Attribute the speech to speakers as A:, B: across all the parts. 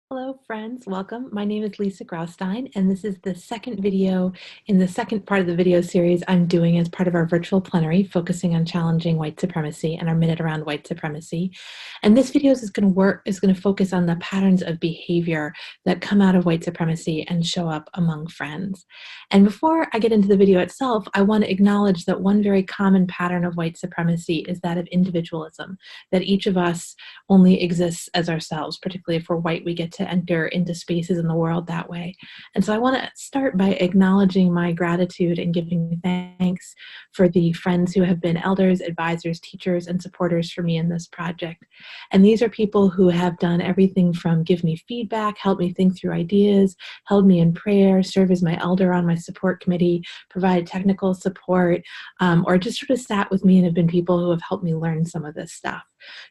A: Hello, friends. Welcome. My name is Lisa Graustein, and this is the second video in the second part of the video series I'm doing as part of our virtual plenary, focusing on challenging white supremacy and our minute around white supremacy. And this video is going to focus on the patterns of behavior that come out of white supremacy and show up among friends. And before I get into the video itself, I want to acknowledge that one very common pattern of white supremacy is that of individualism, that each of us only exists as ourselves. Particularly if we're white, we get to enter into spaces in the world that way. And so I want to start by acknowledging my gratitude and giving thanks for the friends who have been elders, advisors, teachers, and supporters for me in this project. And these are people who have done everything from give me feedback, help me think through ideas, held me in prayer, serve as my elder on my support committee, provide technical support, or just sort of sat with me and have been people who have helped me learn some of this stuff.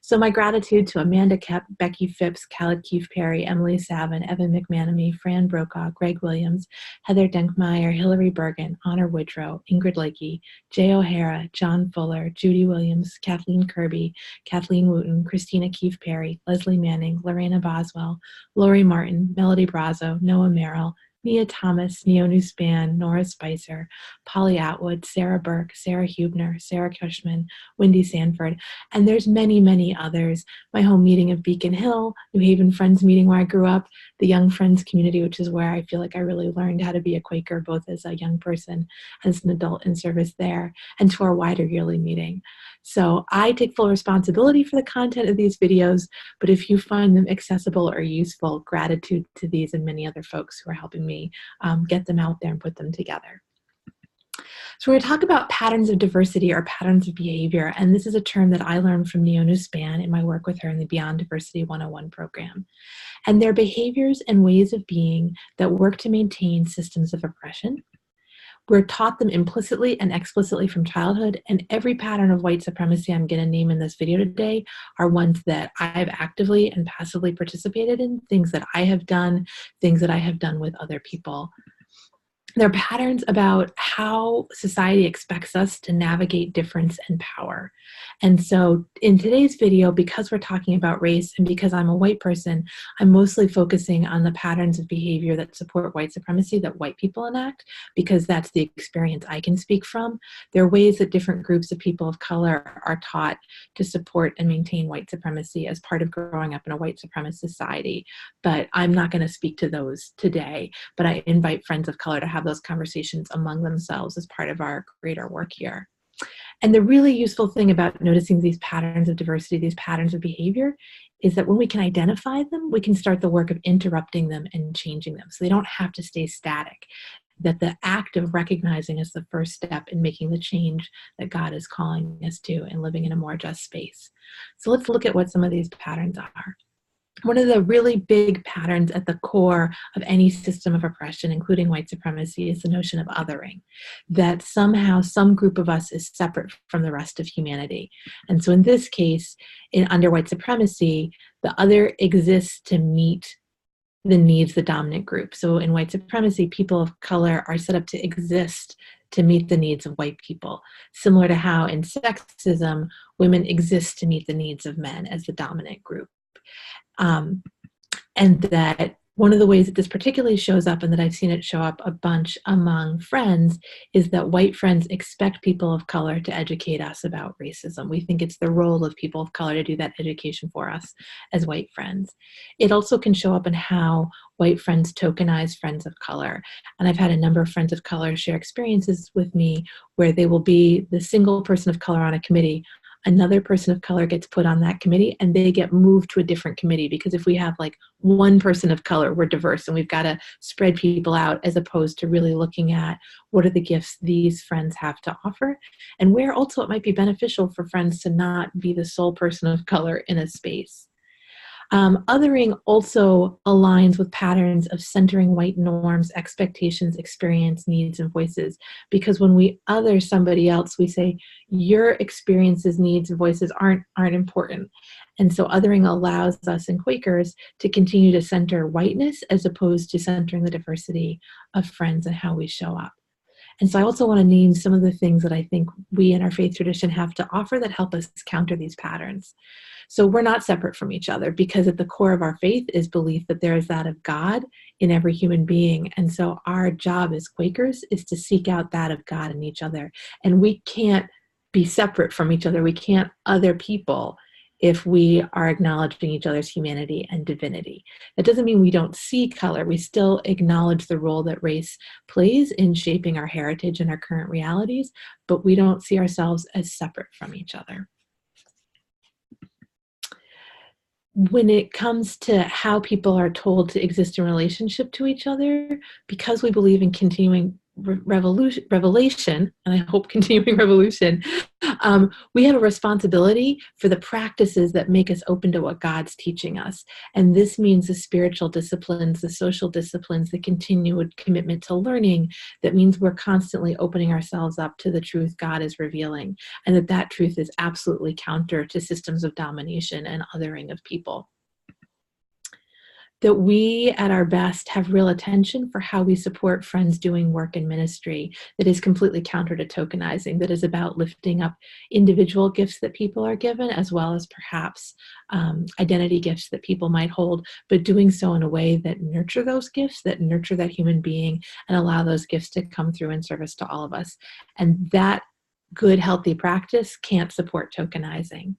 A: So my gratitude to Amanda Kep, Becky Phipps, Khaled Keefe Perry, Emily Savin, Evan McManamy, Fran Brokaw, Greg Williams, Heather Denkmeyer, Hillary Bergen, Honor Woodrow, Ingrid Lakey, Jay O'Hara, John Fuller, Judy Williams, Kathleen Kirby, Kathleen Wooten, Christina Keefe Perry, Leslie Manning, Lorena Boswell, Lori Martin, Melody Brazo, Noah Merrill, Mia Thomas, Neonu Span, Nora Spicer, Polly Atwood, Sarah Burke, Sarah Hubner, Sarah Cushman, Wendy Sanford, and there's many, many others. My home meeting of Beacon Hill, New Haven Friends meeting where I grew up, the Young Friends community, which is where I feel like I really learned how to be a Quaker, both as a young person, as an adult in service there, and to our wider yearly meeting. So I take full responsibility for the content of these videos, but if you find them accessible or useful, gratitude to these and many other folks who are helping me get them out there and put them together. So we're going to talk about patterns of diversity or patterns of behavior, and this is a term that I learned from Neonu Span in my work with her in the Beyond Diversity 101 program. And they're behaviors and ways of being that work to maintain systems of oppression. We're taught them implicitly and explicitly from childhood, and every pattern of white supremacy I'm going to name in this video today are ones that I've actively and passively participated in, things that I have done, things that I have done with other people. They're patterns about how society expects us to navigate difference and power. And so in today's video, because we're talking about race and because I'm a white person, I'm mostly focusing on the patterns of behavior that support white supremacy that white people enact, because that's the experience I can speak from. There are ways that different groups of people of color are taught to support and maintain white supremacy as part of growing up in a white supremacist society. But I'm not going to speak to those today, but I invite friends of color to have those conversations among themselves as part of our greater work here. And the really useful thing about noticing these patterns of diversity, these patterns of behavior, is that when we can identify them, we can start the work of interrupting them and changing them. So they don't have to stay static. That the act of recognizing is the first step in making the change that God is calling us to and living in a more just space. So let's look at what some of these patterns are. One of the really big patterns at the core of any system of oppression, including white supremacy, is the notion of othering, that somehow some group of us is separate from the rest of humanity. And so in this case, under white supremacy, the other exists to meet the needs of the dominant group. So in white supremacy, people of color are set up to exist to meet the needs of white people, similar to how in sexism, women exist to meet the needs of men as the dominant group. And that one of the ways that this particularly shows up, and that I've seen it show up a bunch among friends, is that white friends expect people of color to educate us about racism. We think it's the role of people of color to do that education for us as white friends. It also can show up in how white friends tokenize friends of color. And I've had a number of friends of color share experiences with me where they will be the single person of color on a committee. Another person of color gets put on that committee and they get moved to a different committee, because if we have like one person of color, we're diverse and we've got to spread people out, as opposed to really looking at what are the gifts these friends have to offer, and where also it might be beneficial for friends to not be the sole person of color in a space. Othering also aligns with patterns of centering white norms, expectations, experience, needs, and voices. Because when we other somebody else, we say, your experiences, needs, and voices aren't important. And so othering allows us in Quakers to continue to center whiteness as opposed to centering the diversity of friends and how we show up. And so I also want to name some of the things that I think we in our faith tradition have to offer that help us counter these patterns. So we're not separate from each other, because at the core of our faith is belief that there is that of God in every human being. And so our job as Quakers is to seek out that of God in each other. And we can't be separate from each other. We can't other people if we are acknowledging each other's humanity and divinity. That doesn't mean we don't see color. We still acknowledge the role that race plays in shaping our heritage and our current realities, but we don't see ourselves as separate from each other. When it comes to how people are told to exist in relationship to each other, because we believe in continuing revelation, and I hope continuing revolution, we have a responsibility for the practices that make us open to what God's teaching us. And this means the spiritual disciplines, the social disciplines, the continued commitment to learning. That means we're constantly opening ourselves up to the truth God is revealing, and that truth is absolutely counter to systems of domination and othering of people. That we at our best have real attention for how we support friends doing work in ministry that is completely counter to tokenizing, that is about lifting up individual gifts that people are given, as well as perhaps identity gifts that people might hold, but doing so in a way that nurture those gifts, that nurture that human being, and allow those gifts to come through in service to all of us. And that good, healthy practice can't support tokenizing.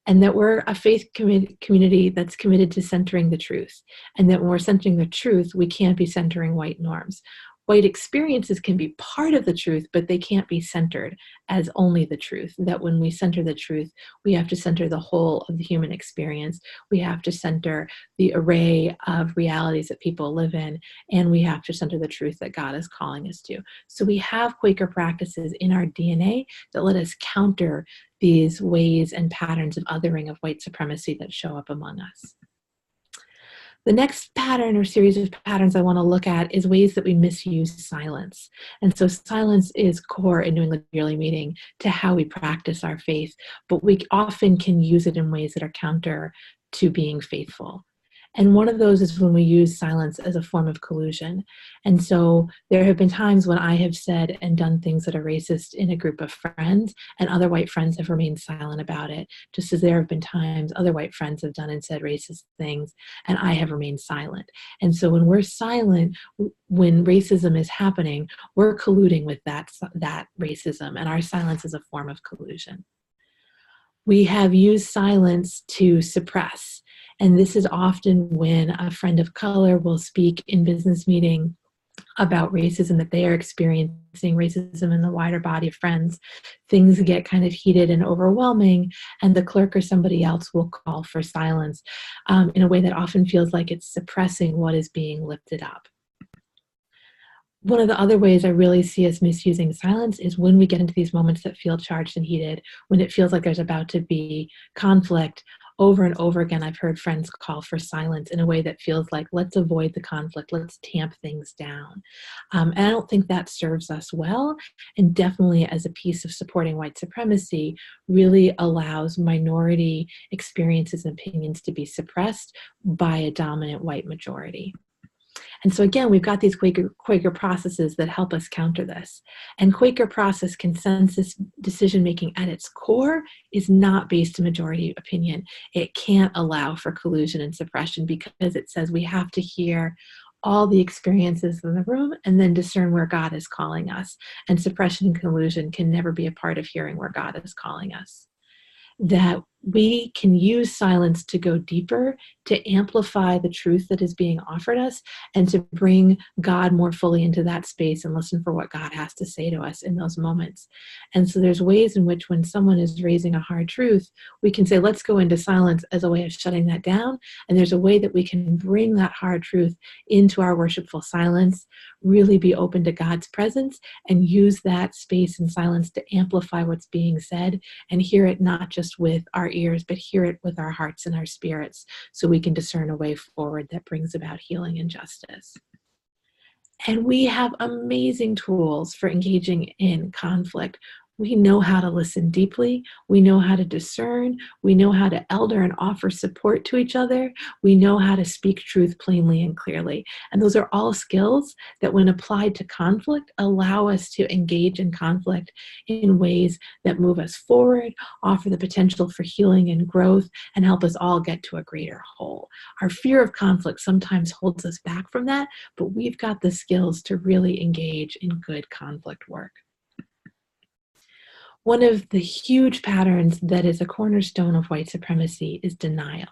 A: And that we're a faith community that's committed to centering the truth. And that when we're centering the truth, we can't be centering white norms. White experiences can be part of the truth, but they can't be centered as only the truth. That when we center the truth, we have to center the whole of the human experience. We have to center the array of realities that people live in, and we have to center the truth that God is calling us to. So we have Quaker practices in our DNA that let us counter these ways and patterns of othering of white supremacy that show up among us. The next pattern or series of patterns I want to look at is ways that we misuse silence. And so silence is core in New England Yearly Meeting to how we practice our faith, but we often can use it in ways that are counter to being faithful. And one of those is when we use silence as a form of collusion. And so there have been times when I have said and done things that are racist in a group of friends, and other white friends have remained silent about it, just as there have been times other white friends have done and said racist things, and I have remained silent. And so when we're silent, when racism is happening, we're colluding with that racism, and our silence is a form of collusion. We have used silence to suppress. And this is often when a friend of color will speak in business meeting about racism that they are experiencing, racism in the wider body of friends. Things get kind of heated and overwhelming, and the clerk or somebody else will call for silence in a way that often feels like it's suppressing what is being lifted up. One of the other ways I really see us misusing silence is when we get into these moments that feel charged and heated, when it feels like there's about to be conflict. Over and over again, I've heard friends call for silence in a way that feels like, let's avoid the conflict, let's tamp things down. And I don't think that serves us well, and definitely as a piece of supporting white supremacy, really allows minority experiences and opinions to be suppressed by a dominant white majority. And so again, we've got these Quaker processes that help us counter this. And Quaker process consensus decision-making at its core is not based on majority opinion. It can't allow for collusion and suppression because it says we have to hear all the experiences in the room and then discern where God is calling us. And suppression and collusion can never be a part of hearing where God is calling us. That we can use silence to go deeper, to amplify the truth that is being offered us, and to bring God more fully into that space and listen for what God has to say to us in those moments. And so there's ways in which when someone is raising a hard truth, we can say, let's go into silence as a way of shutting that down. And there's a way that we can bring that hard truth into our worshipful silence, really be open to God's presence, and use that space and silence to amplify what's being said and hear it not just with our ears, but hear it with our hearts and our spirits, so we can discern a way forward that brings about healing and justice. And we have amazing tools for engaging in conflict. We know how to listen deeply. We know how to discern. We know how to elder and offer support to each other. We know how to speak truth plainly and clearly. And those are all skills that, when applied to conflict, allow us to engage in conflict in ways that move us forward, offer the potential for healing and growth, and help us all get to a greater whole. Our fear of conflict sometimes holds us back from that, but we've got the skills to really engage in good conflict work. One of the huge patterns that is a cornerstone of white supremacy is denial,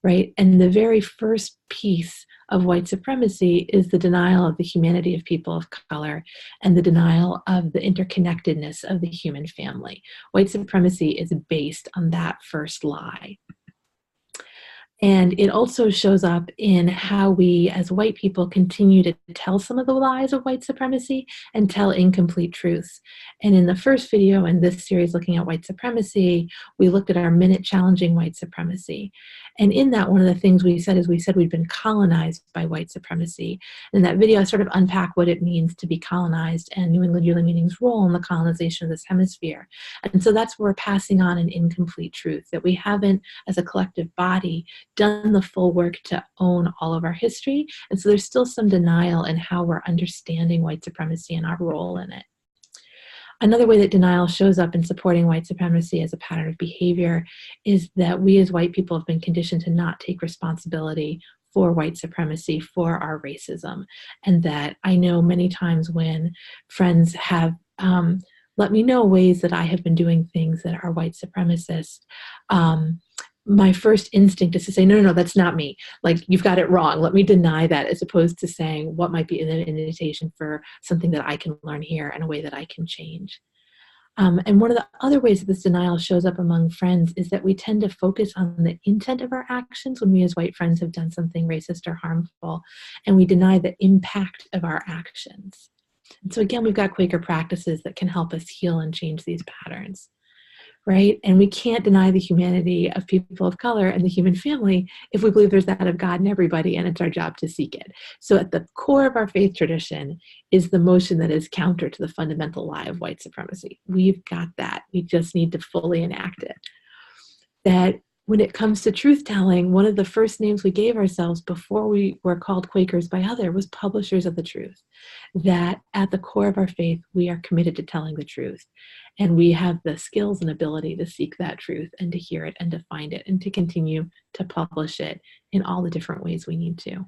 A: right? And the very first piece of white supremacy is the denial of the humanity of people of color and the denial of the interconnectedness of the human family. White supremacy is based on that first lie. And it also shows up in how we, as white people, continue to tell some of the lies of white supremacy and tell incomplete truths. And in the first video in this series looking at white supremacy, we looked at our minute challenging white supremacy. And in that, one of the things we said is we've been colonized by white supremacy. In that video, I sort of unpack what it means to be colonized and New England Yearly Meeting's role in the colonization of this hemisphere. And so that's where we're passing on an incomplete truth, that we haven't, as a collective body, done the full work to own all of our history. And so there's still some denial in how we're understanding white supremacy and our role in it. Another way that denial shows up in supporting white supremacy as a pattern of behavior is that we as white people have been conditioned to not take responsibility for white supremacy, for our racism. And that I know many times when friends have let me know ways that I have been doing things that are white supremacist, my first instinct is to say, no, that's not me. Like, you've got it wrong. Let me deny that, as opposed to saying what might be an invitation for something that I can learn here and a way that I can change. And one of the other ways that this denial shows up among friends is that we tend to focus on the intent of our actions when we as white friends have done something racist or harmful, and we deny the impact of our actions. And so again, we've got Quaker practices that can help us heal and change these patterns. Right? And we can't deny the humanity of people of color and the human family if we believe there's that of God in everybody, and it's our job to seek it. So at the core of our faith tradition is the motion that is counter to the fundamental lie of white supremacy. We've got that. We just need to fully enact it. That when it comes to truth-telling, one of the first names we gave ourselves before we were called Quakers by others was publishers of the truth. That at the core of our faith, we are committed to telling the truth. And we have the skills and ability to seek that truth and to hear it and to find it and to continue to publish it in all the different ways we need to.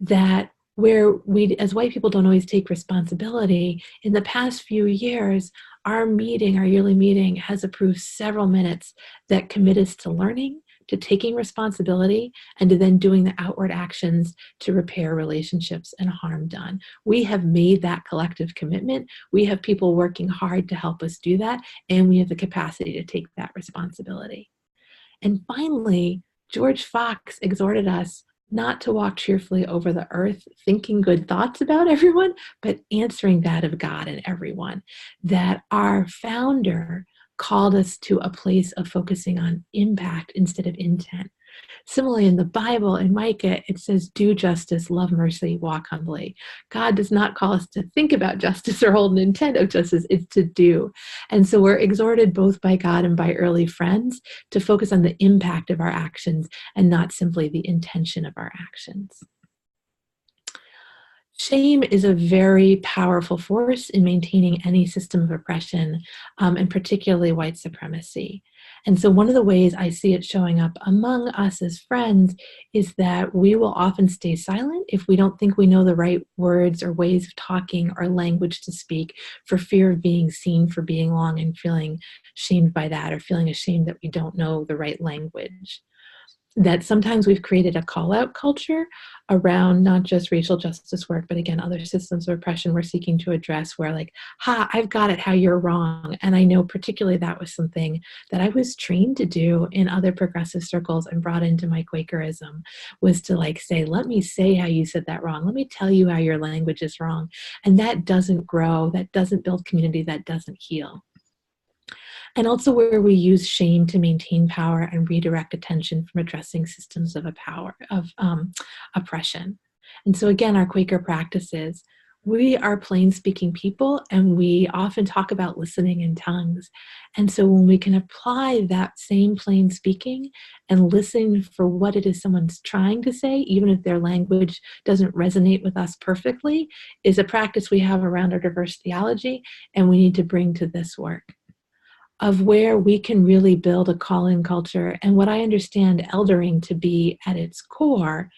A: That where we, as white people, don't always take responsibility, in the past few years, our yearly meeting, has approved several minutes that commit us to learning, to taking responsibility, and to then doing the outward actions to repair relationships and harm done. We have made that collective commitment. We have people working hard to help us do that, and we have the capacity to take that responsibility. And finally, George Fox exhorted us not to walk cheerfully over the earth, thinking good thoughts about everyone, but answering that of God and everyone. That our founder called us to a place of focusing on impact instead of intent. Similarly, in the Bible, in Micah, it says, do justice, love mercy, walk humbly. God does not call us to think about justice or hold an intent of justice, it's to do. And so we're exhorted both by God and by early friends to focus on the impact of our actions and not simply the intention of our actions. Shame is a very powerful force in maintaining any system of oppression, and particularly white supremacy. And so one of the ways I see it showing up among us as friends is that we will often stay silent if we don't think we know the right words or ways of talking or language to speak, for fear of being seen for being wrong and feeling shamed by that, or feeling ashamed that we don't know the right language. That sometimes we've created a call-out culture around not just racial justice work, but again, other systems of oppression we're seeking to address, where like, I've got it, how you're wrong. And I know particularly that was something that I was trained to do in other progressive circles and brought into my Quakerism, was to like say, let me say how you said that wrong. Let me tell you how your language is wrong. And that doesn't grow, that doesn't build community, that doesn't heal. And also where we use shame to maintain power and redirect attention from addressing systems of oppression. And so again, our Quaker practices, We are plain-speaking people, and we often talk about listening in tongues. And so when we can apply that same plain speaking and listen for what it is someone's trying to say, even if their language doesn't resonate with us perfectly, is a practice we have around our diverse theology, and we need to bring to this work of where we can really build a call-in culture. And what I understand eldering to be at its core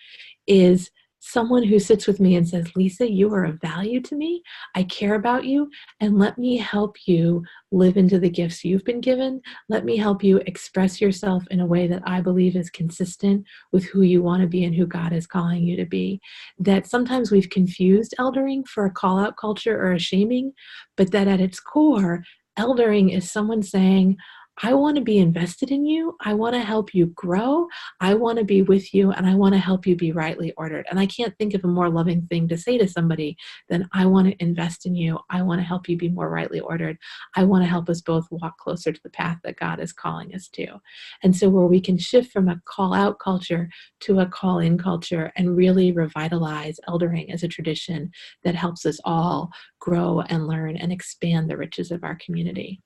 A: is someone who sits with me and says, Lisa, you are of value to me. I care about you. And let me help you live into the gifts you've been given. Let me help you express yourself in a way that I believe is consistent with who you want to be and who God is calling you to be. That sometimes we've confused eldering for a call out culture or a shaming, but that at its core, eldering is someone saying, I want to be invested in you. I want to help you grow. I want to be with you, and I want to help you be rightly ordered. And I can't think of a more loving thing to say to somebody than I want to invest in you. I want to help you be more rightly ordered. I want to help us both walk closer to the path that God is calling us to. And so where we can shift from a call out culture to a call in culture and really revitalize eldering as a tradition that helps us all grow and learn and expand the riches of our community.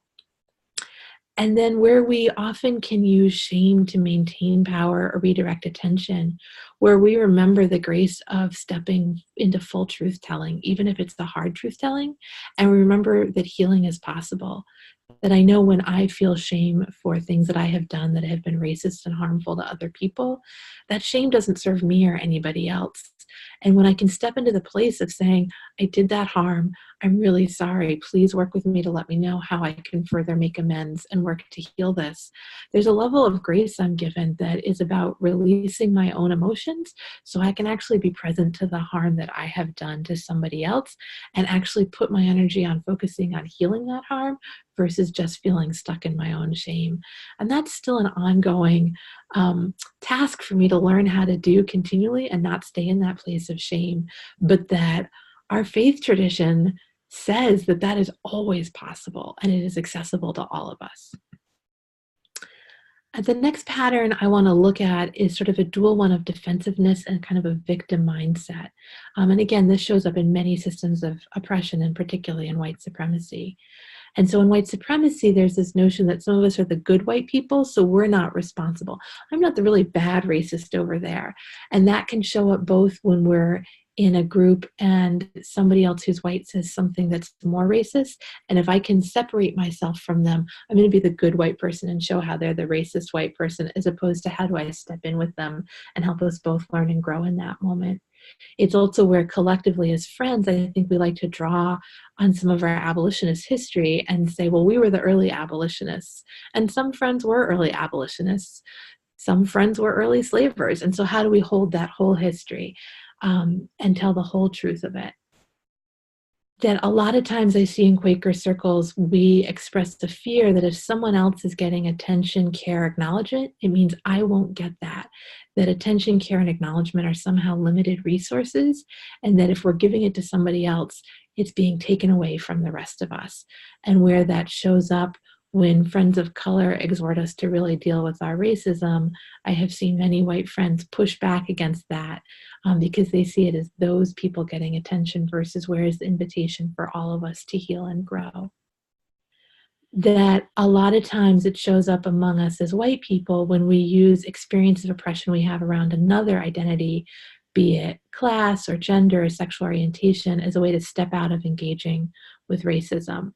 A: And then where we often can use shame to maintain power or redirect attention, where we remember the grace of stepping into full truth telling, even if it's the hard truth telling, and we remember that healing is possible. That I know when I feel shame for things that I have done that have been racist and harmful to other people, that shame doesn't serve me or anybody else. And when I can step into the place of saying, I did that harm, I'm really sorry, please work with me to let me know how I can further make amends and work to heal this. There's a level of grace I'm given that is about releasing my own emotions so I can actually be present to the harm that I have done to somebody else and actually put my energy on focusing on healing that harm versus just feeling stuck in my own shame. And that's still an ongoing task for me to learn how to do continually and not stay in that place of shame, but that our faith tradition says that that is always possible and it is accessible to all of us. The next pattern I want to look at is sort of a dual one of defensiveness and kind of a victim mindset. And again, this shows up in many systems of oppression, and particularly in white supremacy. And so in white supremacy, there's this notion that some of us are the good white people, so we're not responsible. I'm not the really bad racist over there. And that can show up both when we're in a group and somebody else who's white says something that's more racist. And if I can separate myself from them, I'm going to be the good white person and show how they're the racist white person, as opposed to how do I step in with them and help us both learn and grow in that moment. It's also where collectively as friends, I think we like to draw on some of our abolitionist history and say, well, we were the early abolitionists. And some friends were early abolitionists. Some friends were early slavers. And so how do we hold that whole history and tell the whole truth of it? That a lot of times I see in Quaker circles, we express the fear that if someone else is getting attention, care, acknowledgement, it means I won't get that. That attention, care, and acknowledgement are somehow limited resources, and that if we're giving it to somebody else, it's being taken away from the rest of us. And where that shows up when friends of color exhort us to really deal with our racism, I have seen many white friends push back against that because they see it as those people getting attention versus where is the invitation for all of us to heal and grow. That a lot of times it shows up among us as white people when we use experience of oppression we have around another identity, be it class or gender or sexual orientation, as a way to step out of engaging with racism.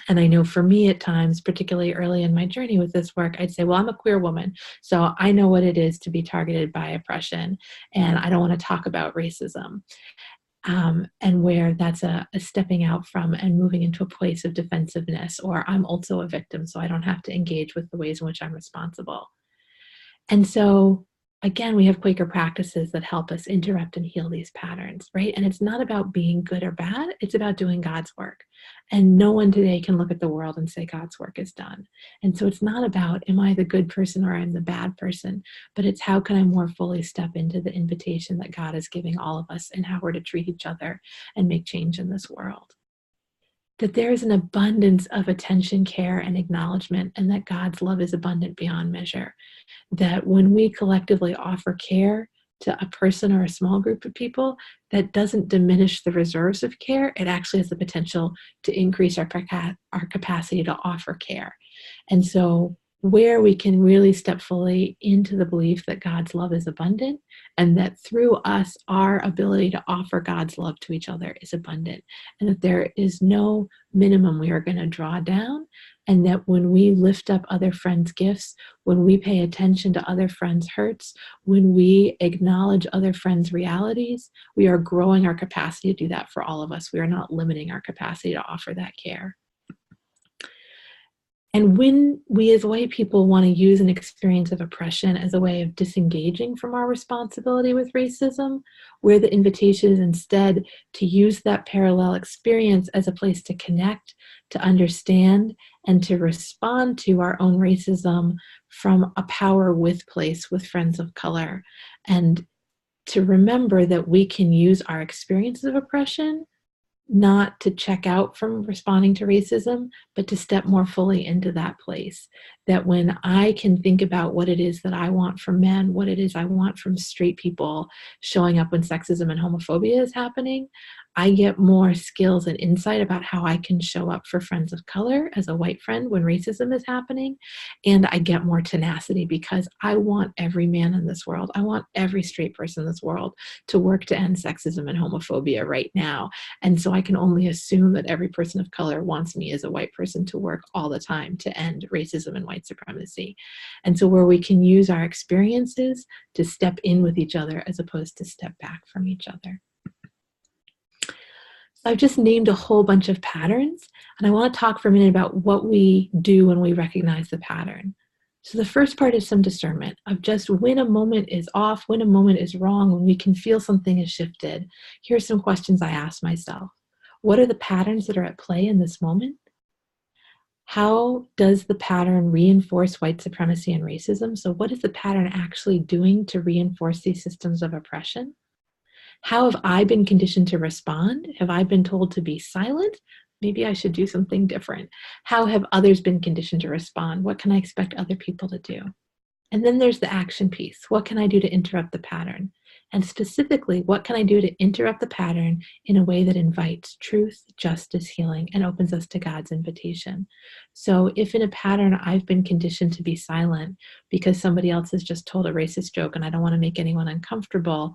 A: And I know for me at times, particularly early in my journey with this work, I'd say, well, I'm a queer woman, so I know what it is to be targeted by oppression, and I don't want to talk about racism. And where that's a stepping out from and moving into a place of defensiveness, or I'm also a victim, so I don't have to engage with the ways in which I'm responsible. And so, again, we have Quaker practices that help us interrupt and heal these patterns, right? And it's not about being good or bad, it's about doing God's work. And no one today can look at the world and say God's work is done. And so it's not about, am I the good person or I'm the bad person, but it's how can I more fully step into the invitation that God is giving all of us and how we're to treat each other and make change in this world. That there is an abundance of attention, care, and acknowledgement, and that God's love is abundant beyond measure. That when we collectively offer care to a person or a small group of people, that doesn't diminish the reserves of care. It actually has the potential to increase our capacity to offer care. And so where we can really step fully into the belief that God's love is abundant, and that through us, our ability to offer God's love to each other is abundant, and that there is no minimum we are going to draw down, and that when we lift up other friends' gifts, when we pay attention to other friends' hurts, when we acknowledge other friends' realities, we are growing our capacity to do that for all of us. We are not limiting our capacity to offer that care. And when we as white people want to use an experience of oppression as a way of disengaging from our responsibility with racism, where the invitation is instead to use that parallel experience as a place to connect, to understand, and to respond to our own racism from a power with place with friends of color, and to remember that we can use our experiences of oppression not to check out from responding to racism, but to step more fully into that place. That when I can think about what it is that I want from men, what it is I want from straight people showing up when sexism and homophobia is happening, I get more skills and insight about how I can show up for friends of color as a white friend when racism is happening. And I get more tenacity because I want every man in this world, I want every straight person in this world to work to end sexism and homophobia right now. And so I can only assume that every person of color wants me as a white person to work all the time to end racism and white supremacy. And so where we can use our experiences to step in with each other as opposed to step back from each other. So I've just named a whole bunch of patterns, and I want to talk for a minute about what we do when we recognize the pattern. So the first part is some discernment of just when a moment is off, when a moment is wrong, when we can feel something has shifted. Here's some questions I ask myself. What are the patterns that are at play in this moment? How does the pattern reinforce white supremacy and racism? So what is the pattern actually doing to reinforce these systems of oppression? How have I been conditioned to respond? Have I been told to be silent? Maybe I should do something different. How have others been conditioned to respond? What can I expect other people to do? And then there's the action piece. What can I do to interrupt the pattern? And specifically, what can I do to interrupt the pattern in a way that invites truth, justice, healing, and opens us to God's invitation? So if in a pattern I've been conditioned to be silent because somebody else has just told a racist joke and I don't want to make anyone uncomfortable,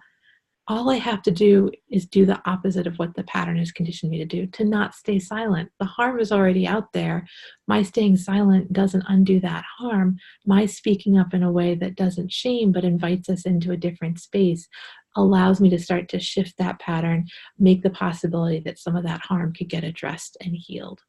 A: all I have to do is do the opposite of what the pattern has conditioned me to do, to not stay silent. The harm is already out there. My staying silent doesn't undo that harm. My speaking up in a way that doesn't shame but invites us into a different space allows me to start to shift that pattern, make the possibility that some of that harm could get addressed and healed.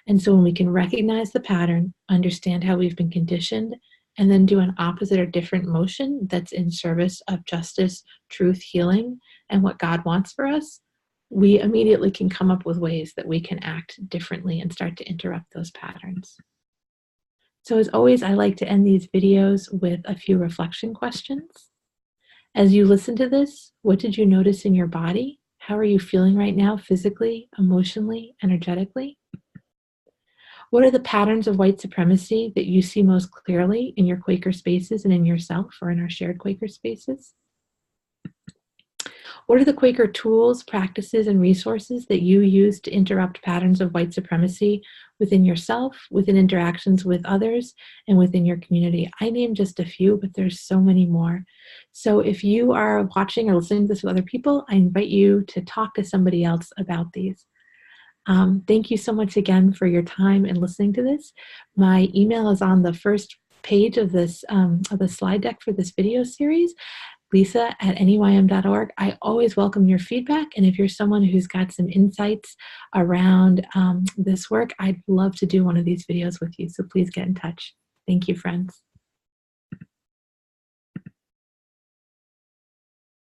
A: And so when we can recognize the pattern, understand how we've been conditioned, and then do an opposite or different motion that's in service of justice, truth, healing, and what God wants for us, we immediately can come up with ways that we can act differently and start to interrupt those patterns. So as always, I like to end these videos with a few reflection questions. As you listen to this, what did you notice in your body? How are you feeling right now, physically, emotionally, energetically? What are the patterns of white supremacy that you see most clearly in your Quaker spaces and in yourself or in our shared Quaker spaces? What are the Quaker tools, practices, and resources that you use to interrupt patterns of white supremacy within yourself, within interactions with others, and within your community? I named just a few, but there's so many more. So if you are watching or listening to this with other people, I invite you to talk to somebody else about these. Thank you so much again for your time and listening to this. My email is on the first page of this of the slide deck for this video series, lisa@neym.org. I always welcome your feedback, and if you're someone who's got some insights around this work, I'd love to do one of these videos with you, so please get in touch. Thank you, friends.